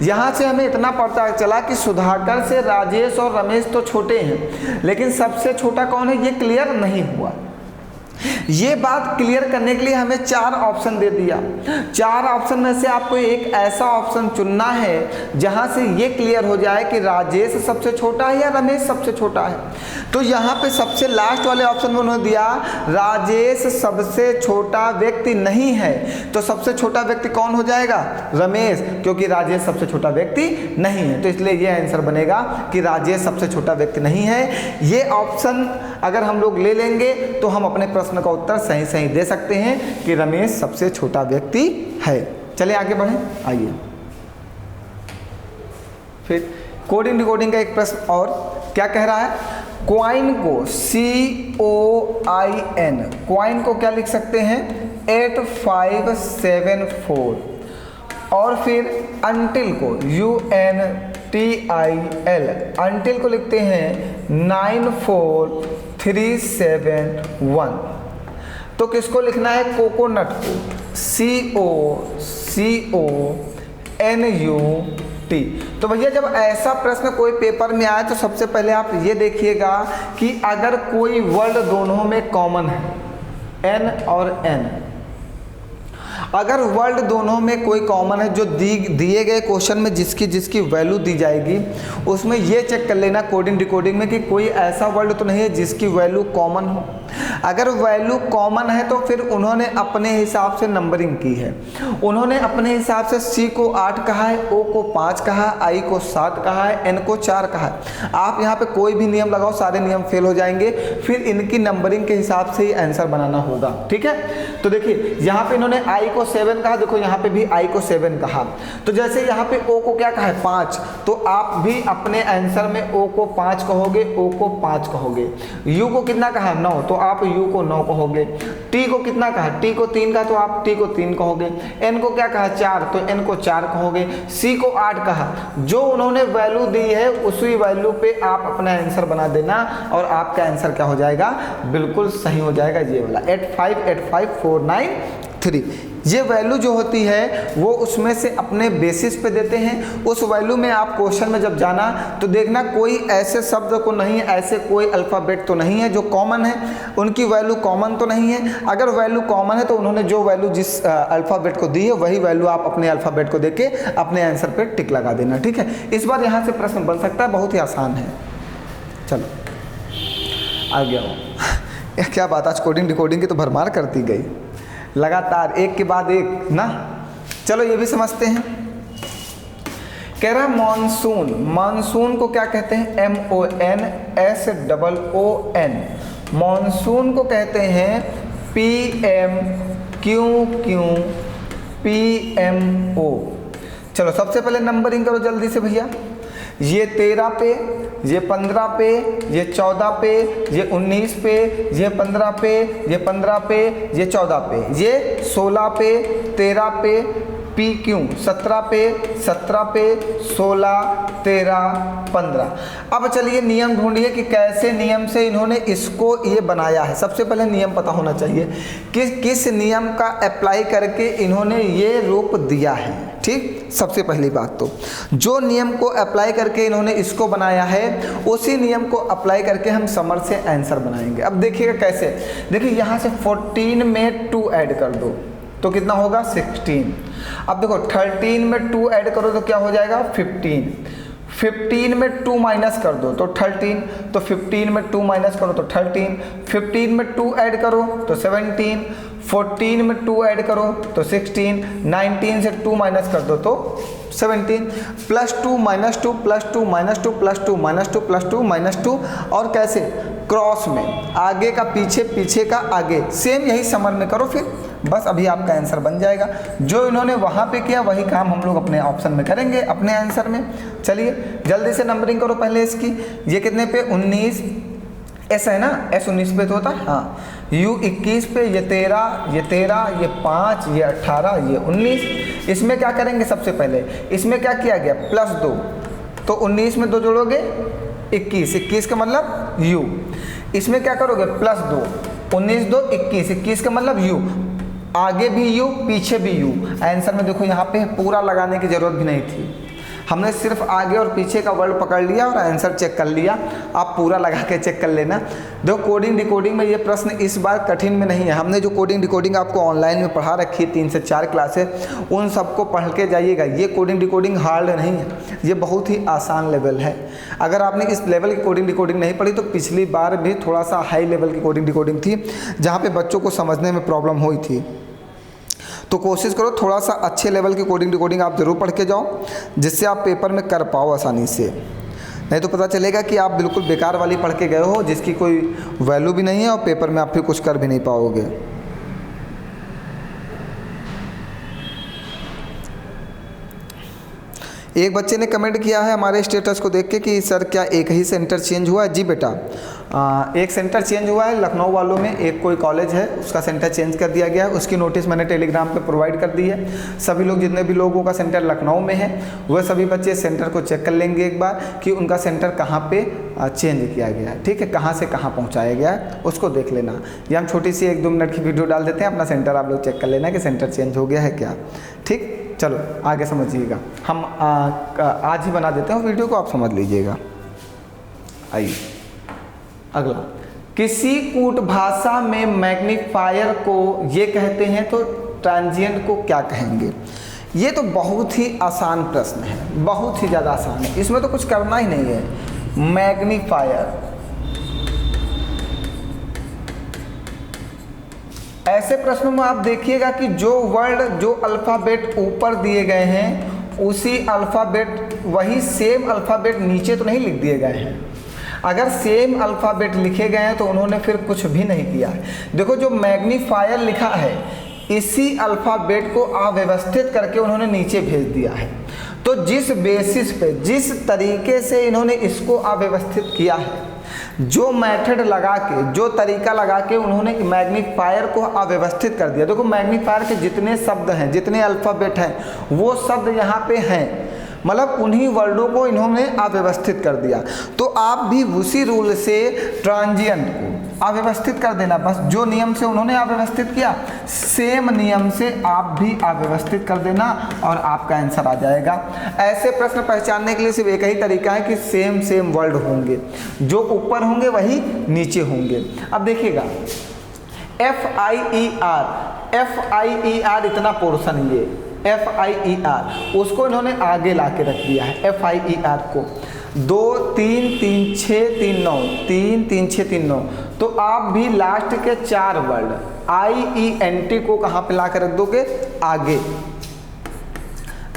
यहाँ से हमें इतना पता चला कि सुधाकर से राजेश और रमेश तो छोटे हैं, लेकिन सबसे छोटा कौन है ये क्लियर नहीं हुआ। ये बात क्लियर करने के लिए हमें 4 ऑप्शन दे दिया। 4 ऑप्शन में से आपको एक ऐसा ऑप्शन चुनना है जहां से ये क्लियर हो जाए कि राजेश सबसे छोटा है या रमेश सबसे छोटा है। तो यहाँ पे सबसे लास्ट वाले ऑप्शन में उन्होंने दिया राजेश सबसे छोटा व्यक्ति नहीं है, तो सबसे छोटा व्यक्ति कौन हो जाएगा, रमेश, क्योंकि राजेश सबसे छोटा व्यक्ति नहीं है। तो इसलिए ये आंसर बनेगा कि राजेश सबसे छोटा व्यक्ति नहीं है। ये ऑप्शन अगर हम लोग ले लेंगे तो हम अपने प्रश्न का उत्तर सही दे सकते हैं कि रमेश सबसे छोटा व्यक्ति है। चलिए आगे बढ़ें। आइए फिर कोडिंग डिकोडिंग का एक प्रश्न और क्या कह रहा है, क्वाइन को COIN, क्वाइन को क्या लिख सकते हैं 8574, और फिर अंटिल को UNTIL, अंटिल को लिखते हैं 94371। तो किसको लिखना है, कोकोनट को CONUT। तो भैया जब ऐसा प्रश्न कोई पेपर में आए तो सबसे पहले आप ये देखिएगा कि अगर कोई वर्ड दोनों में कॉमन है, N और N, अगर वर्ड दोनों में कोई कॉमन है, जो दिए गए क्वेश्चन में जिसकी वैल्यू दी जाएगी उसमें ये चेक कर लेना कोडिंग डिकोडिंग में कि कोई ऐसा वर्ड तो नहीं है जिसकी वैल्यू कॉमन हो। अगर वैल्यू कॉमन है तो फिर उन्होंने अपने हिसाब से नंबरिंग की है। उन्होंने अपने हिसाब से C को 8 कहा है, O को 5 कहा है, I को 7 कहा है, N को 4 कहा है। आप यहाँ पे कोई भी नियम लगाओ, सारे नियम फेल हो जाएंगे। फिर इनकी नंबरिंग के हिसाब से ही आंसर बनाना होगा, ठीक है। तो देखिए यहाँ पे इन्होंने I को 7 कहा, देखो यहाँ पे भी I को 7 कहा। तो जैसे यहाँ पे O को क्या कहा है 5, तो आप भी अपने आंसर में O को 5 कहोगे, O को 5 कहोगे। U को कितना कहा 9, तो आप U को 9 कहोगे। T को कितना कहा, T को 3 कहा, तो आप T को 3 कहोगे। N को क्या कहा 4, तो N को 4 कहोगे। C को 8 कहा, जो उन्होंने वैल्यू दी है उसी वैल्यू पे आप अपना आंसर बना देना और आपका आंसर क्या हो जाएगा, बिल्कुल सही हो जाएगा, ये वाला 858549 3। ये वैल्यू जो होती है वो उसमें से अपने बेसिस पे देते हैं। उस वैल्यू में आप क्वेश्चन में जब जाना तो देखना कोई ऐसे शब्द को नहीं, ऐसे कोई अल्फ़ाबेट तो नहीं है जो कॉमन है, उनकी वैल्यू कॉमन तो नहीं है। अगर वैल्यू कॉमन है तो उन्होंने जो वैल्यू जिस अल्फ़ाबेट को दी है वही वैल्यू आप अपने अल्फ़ाबेट को देके अपने आंसर पे टिक लगा देना, ठीक है। इस बार यहाँ से प्रश्न बन सकता है, बहुत ही आसान है। चलो आ गया हो क्या बात, आज कोडिंग डिकोडिंग की तो भरमार करती गई, लगातार एक के बाद एक ना। चलो ये भी समझते हैं। कह रहा मॉनसून, मानसून को क्या कहते हैं? MONSOON। मॉनसून को कहते हैं PMQQPMO। चलो सबसे पहले नंबरिंग करो जल्दी से भैया। ये 13 पे, ये 15 पे, ये 14 पे, ये 19 पे, ये 15 पे, ये 15 पे, ये 14 पे, ये 16 पे, 13 पे, PQ 17 पे, 17 पे, 16, 13, 15। अब चलिए नियम ढूंढिए कि कैसे नियम से इन्होंने इसको ये बनाया है। सबसे पहले नियम पता होना चाहिए कि किस नियम का अप्लाई करके इन्होंने ये रूप दिया है, ठीक। सबसे पहली बात तो जो नियम को अप्लाई करके इन्होंने इसको बनाया है उसी नियम को अप्लाई करके हम समर से आंसर बनाएंगे। अब देखिएगा कैसे, देखिए यहाँ से 14 में 2 ऐड कर दो तो कितना होगा 16। अब देखो 13 में 2 ऐड करो तो क्या हो जाएगा 15। 15 में 2 माइनस कर दो तो 13, तो 15 में 2 माइनस करो तो 13, 15 में 2 ऐड करो तो 17, 14 में 2 ऐड करो तो 16, 19 से 2 माइनस कर दो तो 17, +2 -2 +2 -2 +2 -2 +2 -2। और कैसे? क्रॉस में, आगे का पीछे, पीछे का आगे, सेम यही समर में करो फिर बस अभी आपका आंसर बन जाएगा। जो इन्होंने वहाँ पे किया वही काम हम लोग अपने ऑप्शन में करेंगे, अपने आंसर में। चलिए जल्दी से नंबरिंग करो पहले इसकी। ये कितने पे? 19, ऐसा है ना, S 19 पे तो होता है, हाँ। U 21 पे, ये 13, ये 13, ये 5, ये 18, ये 19। इसमें क्या करेंगे? सबसे पहले इसमें क्या किया गया? +2, तो 19 में 2 जोड़ोगे 21, 21 का मतलब U। इसमें क्या करोगे? +2, 19 2 21, 21 का मतलब U, आगे भी U पीछे भी U। आंसर में देखो यहाँ पे पूरा लगाने की ज़रूरत भी नहीं थी, हमने सिर्फ आगे और पीछे का वर्ड पकड़ लिया और आंसर चेक कर लिया। आप पूरा लगा के चेक कर लेना। देखो कोडिंग डिकोडिंग में ये प्रश्न इस बार कठिन में नहीं है। हमने जो कोडिंग डिकोडिंग आपको ऑनलाइन में पढ़ा रखी है 3 से 4 क्लासेस, उन सबको पढ़ के जाइएगा। ये कोडिंग डिकोडिंग हार्ड नहीं है, ये बहुत ही आसान लेवल है। अगर आपने इस लेवल की कोडिंग डिकोडिंग नहीं पढ़ी तो पिछली बार भी थोड़ा सा हाई लेवल की कोडिंग डिकोडिंग थी जहाँ पर बच्चों को समझने में प्रॉब्लम हुई थी। तो कोशिश करो थोड़ा सा अच्छे लेवल की कोडिंग डिकोडिंग आप ज़रूर पढ़ के जाओ, जिससे आप पेपर में कर पाओ आसानी से। नहीं तो पता चलेगा कि आप बिल्कुल बेकार वाली पढ़ के गए हो जिसकी कोई वैल्यू भी नहीं है और पेपर में आप फिर कुछ कर भी नहीं पाओगे। एक बच्चे ने कमेंट किया है हमारे स्टेटस को देख के कि सर क्या एक ही सेंटर चेंज हुआ है? जी बेटा, एक सेंटर चेंज हुआ है लखनऊ वालों में। एक कोई कॉलेज है उसका सेंटर चेंज कर दिया गया है, उसकी नोटिस मैंने टेलीग्राम पे प्रोवाइड कर दी है। सभी लोग, जितने भी लोगों का सेंटर लखनऊ में है, वह सभी बच्चे सेंटर को चेक कर लेंगे एक बार कि उनका सेंटर कहाँ पे चेंज किया गया है, ठीक है, कहाँ से कहाँ पहुँचाया गया है, उसको देख लेना। या हम छोटी सी 1-2 मिनट की वीडियो डाल देते हैं, अपना सेंटर आप लोग चेक कर लेना कि सेंटर चेंज हो गया है क्या, ठीक। चलो आगे समझिएगा, हम आज ही बना देते हैं वीडियो को, आप समझ लीजिएगा। आइए अगला, किसी कूट भाषा में मैग्नीफायर को ये कहते हैं तो ट्रांजिएंट को क्या कहेंगे? ये तो बहुत ही आसान प्रश्न है, बहुत ही ज़्यादा आसान है, इसमें तो कुछ करना ही नहीं है। मैग्नीफायर, ऐसे प्रश्नों में आप देखिएगा कि जो वर्ड, जो अल्फ़ाबेट ऊपर दिए गए हैं उसी अल्फ़ाबेट, वही सेम अल्फ़ाबेट नीचे तो नहीं लिख दिए गए हैं। अगर सेम अल्फ़ाबेट लिखे गए हैं तो उन्होंने फिर कुछ भी नहीं किया है। देखो जो मैग्नीफायर लिखा है इसी अल्फ़ाबेट को अव्यवस्थित करके उन्होंने नीचे भेज दिया है। तो जिस बेसिस पे, जिस तरीके से इन्होंने इसको अव्यवस्थित किया है, जो मेथड लगा के, जो तरीका लगा के उन्होंने मैग्नीफायर को अव्यवस्थित कर दिया। देखो मैग्नीफायर के जितने शब्द हैं, जितने अल्फ़ाबेट हैं, वो शब्द यहाँ पे हैं, मतलब उन्हीं वर्डों को इन्होंने अव्यवस्थित कर दिया। तो आप भी उसी रूल से ट्रांजिएंट को अव्यवस्थित कर देना, बस जो नियम से उन्होंने अव्यवस्थित किया सेम नियम से आप भी अव्यवस्थित कर देना और आपका आंसर आ जाएगा। ऐसे प्रश्न पहचानने के लिए सिर्फ एक ही तरीका है कि सेम सेम वर्ड होंगे, जो ऊपर होंगे वही नीचे होंगे। अब देखिएगा FIER इतना पोर्शन, ये FIER उसको इन्होंने आगे ला के रख दिया है। FIER को 2 3 3 6 3 9 3 3 6 3 9, तो आप भी लास्ट के 4 वर्ड IENT को कहाँ पे ला के रख दोगे? आगे।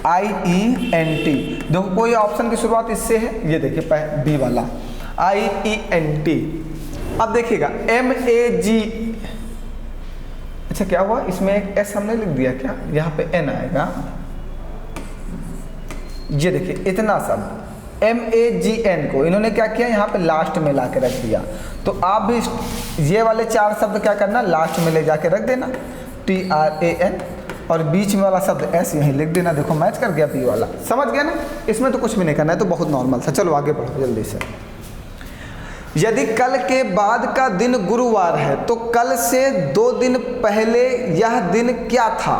IENT देखो, कोई ऑप्शन की शुरुआत इससे है, ये देखिए बी वाला IENT। अब देखिएगा MAG, अच्छा क्या हुआ, इसमें एक S हमने लिख दिया क्या, यहाँ पे N आएगा। ये देखिए इतना सब MAGN को इन्होंने क्या किया, यहाँ पे लास्ट में ला के रख दिया। तो आप भी ये वाले 4 शब्द क्या करना, लास्ट में ले जाके रख देना TRAN, और बीच में वाला शब्द S यहीं लिख देना। देखो मैच कर गया बी वाला, समझ गया ना। इसमें तो कुछ भी नहीं करना है, तो बहुत नॉर्मल था। चलो आगे बढ़ो जल्दी से। यदि कल के बाद का दिन गुरुवार है तो कल से 2 दिन पहले यह दिन क्या था?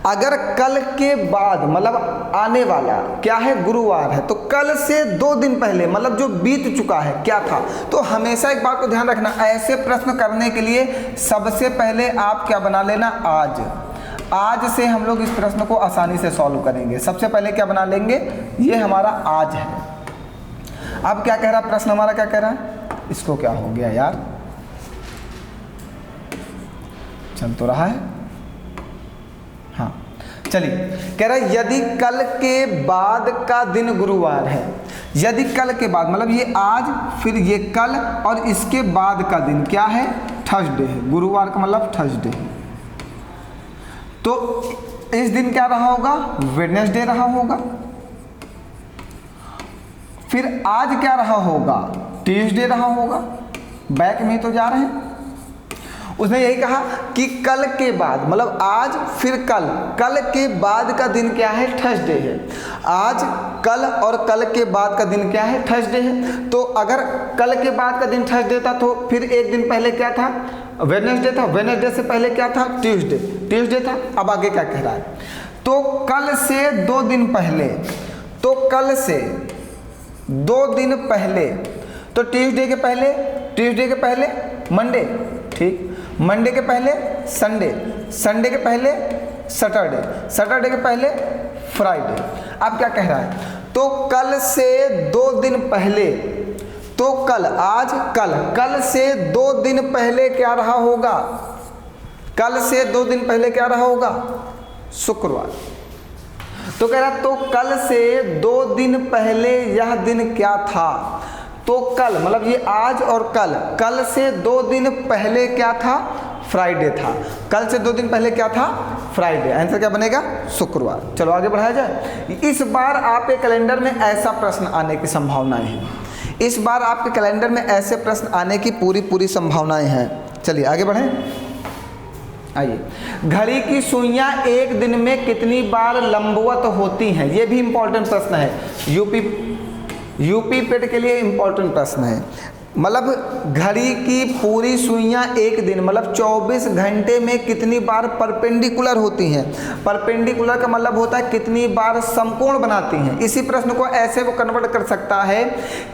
अगर कल के बाद मतलब आने वाला क्या है, गुरुवार है, तो कल से 2 दिन पहले मतलब जो बीत चुका है क्या था? तो हमेशा एक बात को ध्यान रखना, ऐसे प्रश्न करने के लिए सबसे पहले आप क्या बना लेना, आज। आज से हम लोग इस प्रश्न को आसानी से सॉल्व करेंगे। सबसे पहले क्या बना लेंगे, ये हमारा आज है। अब क्या कह रहा प्रश्न हमारा, क्या कह रहा है, इसको क्या हो गया यार, चल तो रहा है, हाँ चलिए। कह रहा है यदि कल के बाद का दिन गुरुवार है, यदि कल के बाद मतलब ये आज फिर ये कल और इसके बाद का दिन क्या है, थर्सडे है। गुरुवार का मतलब थर्सडे, तो इस दिन क्या रहा होगा, वेडनेसडे रहा होगा। फिर आज क्या रहा होगा, ट्यूसडे रहा होगा। बैक में तो जा रहे हैं। उसने यही कहा कि कल के बाद मतलब आज फिर कल, कल के बाद का दिन क्या है, थर्सडे है। आज, कल और कल के बाद का दिन क्या है, थर्सडे है। तो अगर कल के बाद का दिन थर्सडे था तो फिर एक दिन पहले क्या था, वेडनेसडे था। वेडनेसडे से पहले क्या था, ट्यूसडे, ट्यूसडे था। अब आगे क्या कह रहा है, तो कल से 2 दिन पहले, तो कल से 2 दिन पहले, तो ट्यूसडे के पहले, ट्यूसडे के पहले मंडे, ठीक, मंडे के पहले संडे, संडे के पहले सैटरडे, सैटरडे के पहले फ्राइडे। अब क्या कह रहा है, तो कल से 2 दिन पहले, तो कल, आज, कल, कल से 2 दिन पहले क्या रहा होगा, कल से 2 दिन पहले क्या रहा होगा, शुक्रवार। तो कह रहा तो कल से 2 दिन पहले यह दिन क्या था, तो कल मतलब ये आज और कल, कल से 2 दिन पहले क्या था, फ्राइडे था। कल से 2 दिन पहले क्या था, फ्राइडे। आंसर क्या बनेगा, शुक्रवार। चलो आगे बढ़ाया जाए। इस बार आपके कैलेंडर में ऐसा प्रश्न आने की संभावनाएं हैं, इस बार आपके कैलेंडर में ऐसे प्रश्न आने की पूरी संभावनाएं हैं। चलिए आगे बढ़ें। आइए, घड़ी की सुइयां एक दिन में कितनी बार लंबवत होती हैं? ये भी इंपॉर्टेंट प्रश्न है, यूपी पेट के लिए इंपॉर्टेंट प्रश्न है। मतलब घड़ी की पूरी सुइयां एक दिन मतलब 24 घंटे में कितनी बार परपेंडिकुलर होती हैं? परपेंडिकुलर का मतलब होता है कितनी बार समकोण बनाती हैं। इसी प्रश्न को ऐसे वो कन्वर्ट कर सकता है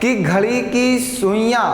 कि घड़ी की सुइयां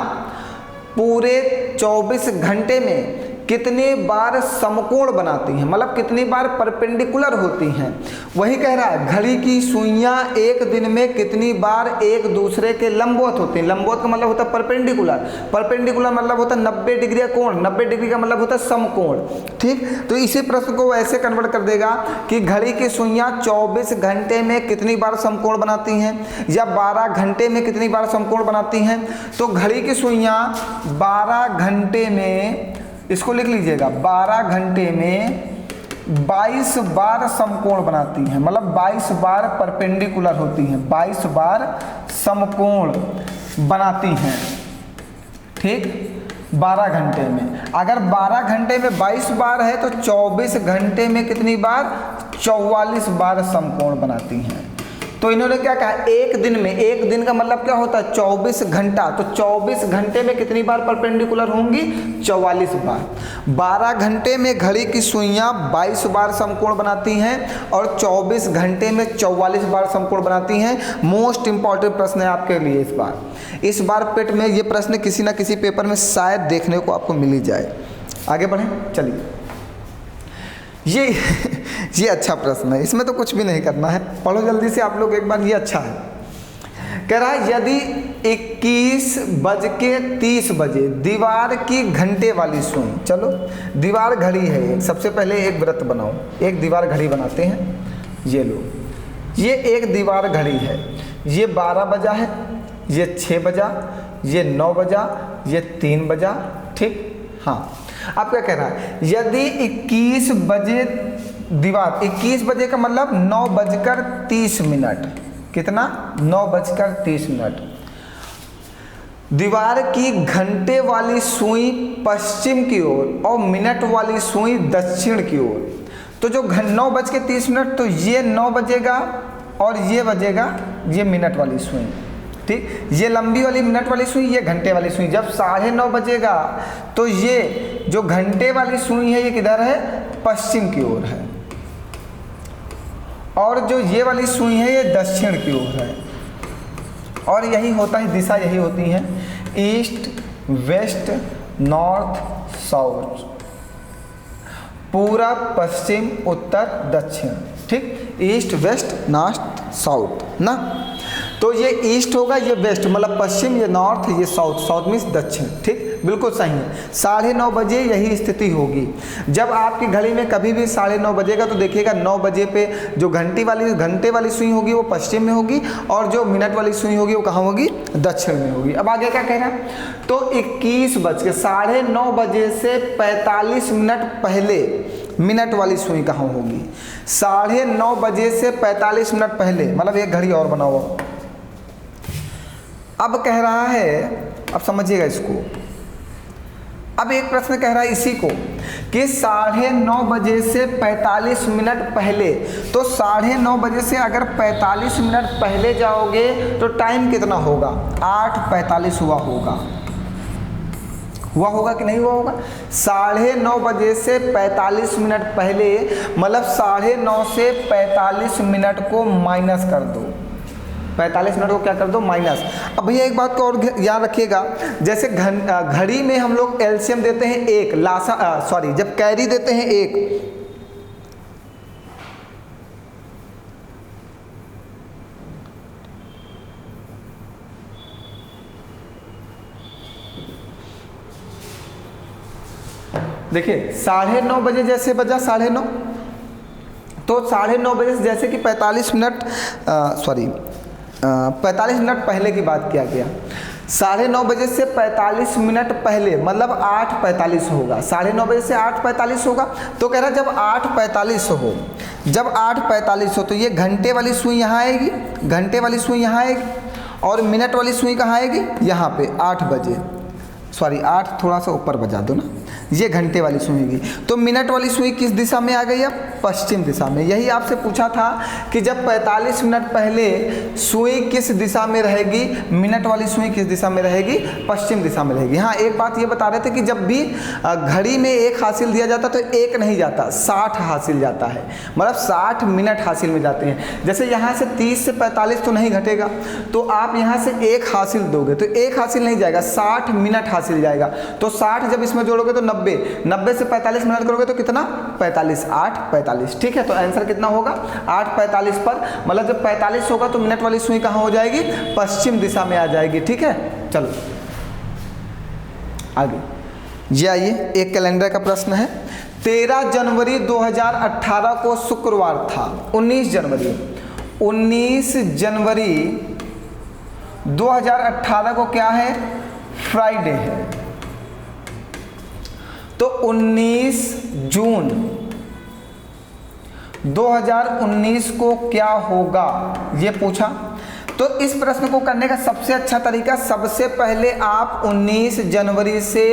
पूरे 24 घंटे में कितनी बार समकोण बनाती हैं, मतलब कितनी बार परपेंडिकुलर होती हैं। वही कह रहा है घड़ी की सुइयां एक दिन में कितनी बार एक दूसरे के लंबवत होती हैं। लंबवत का मतलब होता है परपेंडिकुलर, परपेंडिकुलर मतलब होता है 90 डिग्री का कोण, 90 डिग्री का मतलब होता है समकोण, ठीक। तो इसी प्रश्न को ऐसे कन्वर्ट कर देगा कि घड़ी की सुइयां 24 घंटे में कितनी बार समकोण बनाती हैं या 12 घंटे में कितनी बार समकोण बनाती हैं। तो घड़ी की सुइयां 12 घंटे में, इसको लिख लीजिएगा, 12 घंटे में 22 बार समकोण बनाती हैं, मतलब 22 बार परपेंडिकुलर होती हैं, 22 बार समकोण बनाती हैं, ठीक। 12 घंटे में, अगर 12 घंटे में 22 बार है तो 24 घंटे में कितनी बार, 44 बार समकोण बनाती हैं। तो इन्होंने क्या कहा, एक दिन में, एक दिन का मतलब क्या होता है 24 घंटा, तो 24 घंटे में कितनी बार परपेंडिकुलर होंगी, 44 बार। 12 घंटे में घड़ी की सुइयां 22 बार समकोण बनाती हैं और 24 घंटे में 44 बार समकोण बनाती हैं। मोस्ट इंपॉर्टेंट प्रश्न है आपके लिए इस बार पेट में ये प्रश्न किसी ना किसी पेपर में शायद देखने को आपको मिल ही जाए। आगे बढ़ें, चलिए। ये अच्छा प्रश्न है, इसमें तो कुछ भी नहीं करना है, पढ़ो जल्दी से आप लोग एक बार। ये अच्छा है, कह रहा है यदि 21:30 दीवार की घंटे वाली सुई, चलो दीवार घड़ी है, सबसे पहले एक व्रत बनाओ, एक दीवार घड़ी बनाते हैं। ये लो, ये एक दीवार घड़ी है, ये 12 बजा है, ये 6 बजा, ये 9 बजा, ये 3 बजा, ठीक। हाँ, आप क्या कह रहा है, यदि 21 बजे दीवार, 21 बजे का मतलब 9:30, कितना, 9:30। दीवार की घंटे वाली सुई पश्चिम की ओर और मिनट वाली सुई दक्षिण की ओर। तो जो 9:30, तो ये 9 बजेगा और ये बजेगा, ये मिनट वाली सुई, ठीक। ये लंबी वाली मिनट वाली सुई, ये घंटे वाली सुई। जब 9:30 बजेगा तो ये जो घंटे वाली सुई है ये किधर है, पश्चिम की ओर है, और जो ये वाली सुई है ये दक्षिण की ओर है। और यही होता है, दिशा यही होती है, ईस्ट वेस्ट नॉर्थ साउथ, पूरब पश्चिम उत्तर दक्षिण, ठीक। ईस्ट वेस्ट नॉर्थ साउथ ना, तो ये ईस्ट होगा, ये वेस्ट मतलब पश्चिम, ये नॉर्थ, ये साउथ, साउथ मीन्स दक्षिण, ठीक। बिल्कुल सही है, 9:30 बजे यही स्थिति होगी। जब आपकी घड़ी में कभी भी 9:30 बजेगा तो देखिएगा 9 बजे पे जो घंटे वाली सुई होगी वो पश्चिम में होगी, और जो मिनट वाली सुई होगी वो कहाँ होगी, दक्षिण में होगी। अब आगे क्या कह रहा है, तो 9:30 बजे से 45 मिनट पहले मिनट वाली सुई कहाँ होगी, 9:30 बजे से 45 मिनट पहले, मतलब एक घड़ी और बनाओ। अब कह रहा है, अब समझिएगा इसको, अब एक प्रश्न कह रहा है इसी को कि 9:30 बजे से 45 मिनट पहले, तो 9:30 बजे से अगर 45 मिनट पहले जाओगे तो टाइम कितना होगा, 8:45 हुआ होगा कि नहीं हुआ होगा। 9:30 बजे से 45 मिनट पहले मतलब 9:30 से 45 मिनट को माइनस कर दो, 45 मिनट को क्या कर दो, माइनस। अब भैया एक बात को और याद रखिएगा, जैसे घड़ी में हम लोग एलसीएम देते हैं 1, जब कैरी देते हैं 1, देखिए 9:30 बजे जैसे बजा 9:30, तो 9:30 बजे से जैसे कि 45 मिनट 45 मिनट पहले की बात किया गया। 9:30 बजे से 45 मिनट पहले मतलब 8:45 होगा, 9:30 बजे से 8:45 होगा। तो कह रहा जब 8:45 हो तो ये घंटे वाली सुई यहाँ आएगी, घंटे वाली सुई यहाँ आएगी, और मिनट वाली सुई कहाँ आएगी, यहाँ पे 8 बजे, 8 थोड़ा सा ऊपर बजा दो ना, ये घंटे वाली सुई होगी। तो मिनट वाली सुई किस दिशा में आ गई, अब पश्चिम दिशा में। यही आपसे पूछा था कि जब 45 मिनट पहले सुई किस दिशा में रहेगी, मिनट वाली सुई किस दिशा में रहेगी, पश्चिम दिशा में रहेगी। हाँ, एक बात ये बता रहे थे कि जब भी घड़ी में 1 हासिल दिया जाता तो 1 नहीं जाता, 60 हासिल जाता है, मतलब 60 मिनट हासिल में जाते हैं। जैसे यहाँ से 30 से 45 तो नहीं घटेगा, तो आप यहाँ से 1 हासिल दोगे तो 1 हासिल नहीं जाएगा, 60 मिनट हासिल जाएगा। तो 60 जब इसमें जोड़ोगे तो 90 से 45 मिनट करोगे तो कितना, 45, 8:45, ठीक है। तो आंसर कितना होगा, 8:45 पर, मतलब जब 45 होगा तो मिनट वाली सुई कहाँ हो जाएगी, पश्चिम दिशा में आ जाएगी, ठीक है। चलो आगे ये आइए, एक कैलेंडर का प्रश्न है। 13 जनवरी 2018 को शुक्रवार था, 19 जनवरी 2018 को क्या है, फ्राइडे है। तो 19 जून 2019 को क्या होगा ये पूछा। तो इस प्रश्न को करने का सबसे अच्छा तरीका, सबसे पहले आप 19 जनवरी से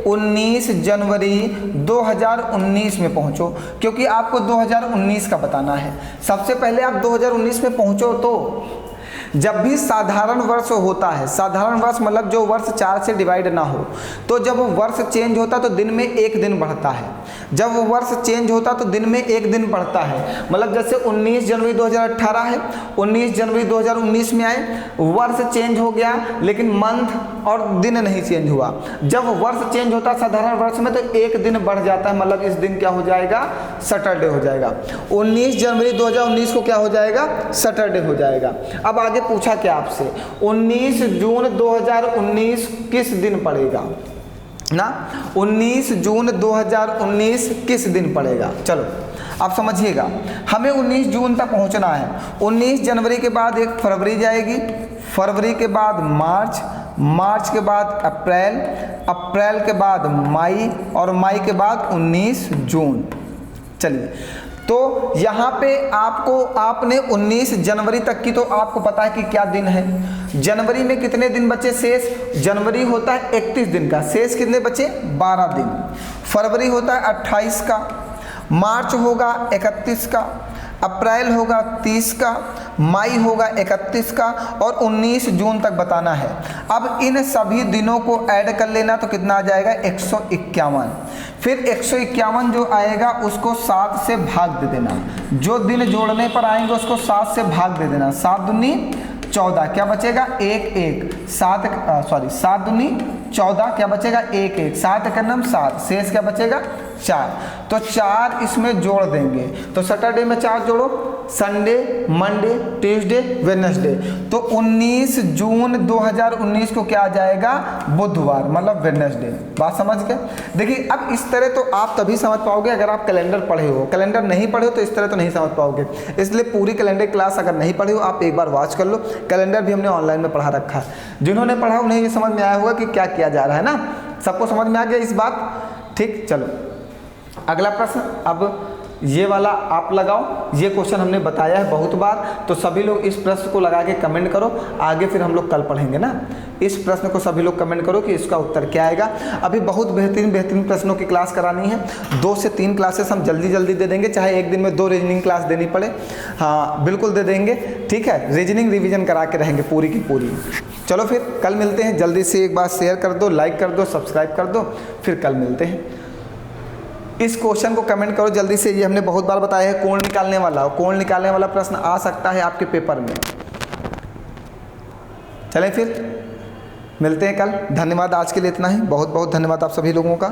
19 जनवरी 2019 में पहुंचो, क्योंकि आपको 2019 का बताना है। सबसे पहले आप 2019 में पहुंचो। तो जब भी साधारण वर्ष होता है, साधारण वर्ष मतलब जो वर्ष 4 से डिवाइड ना हो, तो जब वर्ष चेंज होता तो दिन में एक दिन बढ़ता है। जब वर्ष चेंज होता तो दिन में एक दिन बढ़ता है। मतलब जैसे 19 जनवरी 2018 है, 19 जनवरी 2019 में आए, वर्ष चेंज हो गया लेकिन मंथ और दिन नहीं चेंज हुआ। जब वर्ष चेंज होता साधारण वर्ष में तो एक दिन बढ़ जाता है, मतलब इस दिन क्या हो जाएगा, सैटरडे हो जाएगा। 19 जनवरी 2019 को क्या हो जाएगा, सैटरडे हो जाएगा। अब आगे पूछा क्या आपसे, 19 जून 2019 किस दिन पड़ेगा ना, 19 जून 2019 किस दिन पड़ेगा। चलो आप समझिएगा, हमें 19 जून तक पहुंचना है। 19 जनवरी के बाद एक फरवरी जाएगी, फरवरी के बाद मार्च, मार्च के बाद अप्रैल, अप्रैल के बाद मई और मई के बाद 19 जून। चलिए, तो यहाँ पे आपने 19 जनवरी तक की तो आपको पता है कि क्या दिन है। जनवरी में कितने दिन बचे शेष, जनवरी होता है 31 दिन का, शेष कितने बचे, 12 दिन। फरवरी होता है 28 का, मार्च होगा 31 का, अप्रैल होगा 30 का, मई होगा 31 का और 19 जून तक बताना है। अब इन सभी दिनों को ऐड कर लेना तो कितना आ जाएगा, 151। फिर 151 जो आएगा उसको 7 से भाग दे देना, जो दिन जोड़ने पर आएंगे उसको 7 से भाग दे देना। 7 दूनी 14, क्या बचेगा, 7 दूनी 14, क्या बचेगा, 1 7 का नाम 7, शेष क्या बचेगा, 4। तो 4 इसमें जोड़ देंगे तो सैटरडे में 4 जोड़ो, संडे, मंडे, ट्यूसडे, वेडनेसडे। तो 19 जून 2019 को क्या आ जाएगा, बुधवार, मतलब वेडनेसडे। बात समझ गए। देखिए अब इस तरह तो आप तभी समझ पाओगे अगर आप कैलेंडर पढ़े हो, कैलेंडर नहीं पढ़े हो तो इस तरह तो नहीं समझ पाओगे। इसलिए पूरी कैलेंडर क्लास अगर नहीं पढ़े हो आप एक बार वॉच कर लो। कैलेंडर भी हमने ऑनलाइन में पढ़ा रखा है, जिन्होंने पढ़ा उन्हें ये समझ में आया होगा कि क्या किया जा रहा है ना। सबको समझ में आ गया इस बात, ठीक। चलो अगला प्रश्न, अब ये वाला आप लगाओ। ये क्वेश्चन हमने बताया है बहुत बार, तो सभी लोग इस प्रश्न को लगा के कमेंट करो। आगे फिर हम लोग कल पढ़ेंगे ना। इस प्रश्न को सभी लोग कमेंट करो कि इसका उत्तर क्या आएगा। अभी बहुत बेहतरीन प्रश्नों की क्लास करानी है। 2 से 3 क्लासेस हम जल्दी दे देंगे, चाहे एक दिन में 2 रीजनिंग क्लास देनी पड़े। हाँ बिल्कुल दे देंगे, ठीक है। रीजनिंग रिवीजन करा के रहेंगे पूरी की पूरी। चलो फिर कल मिलते हैं। जल्दी से एक बार शेयर कर दो, लाइक कर दो, सब्सक्राइब कर दो, फिर कल मिलते हैं। इस क्वेश्चन को कमेंट करो जल्दी से। ये हमने बहुत बार बताया है, कोण निकालने वाला प्रश्न आ सकता है आपके पेपर में। चलें फिर मिलते हैं कल। धन्यवाद, आज के लिए इतना ही। बहुत बहुत धन्यवाद आप सभी लोगों का।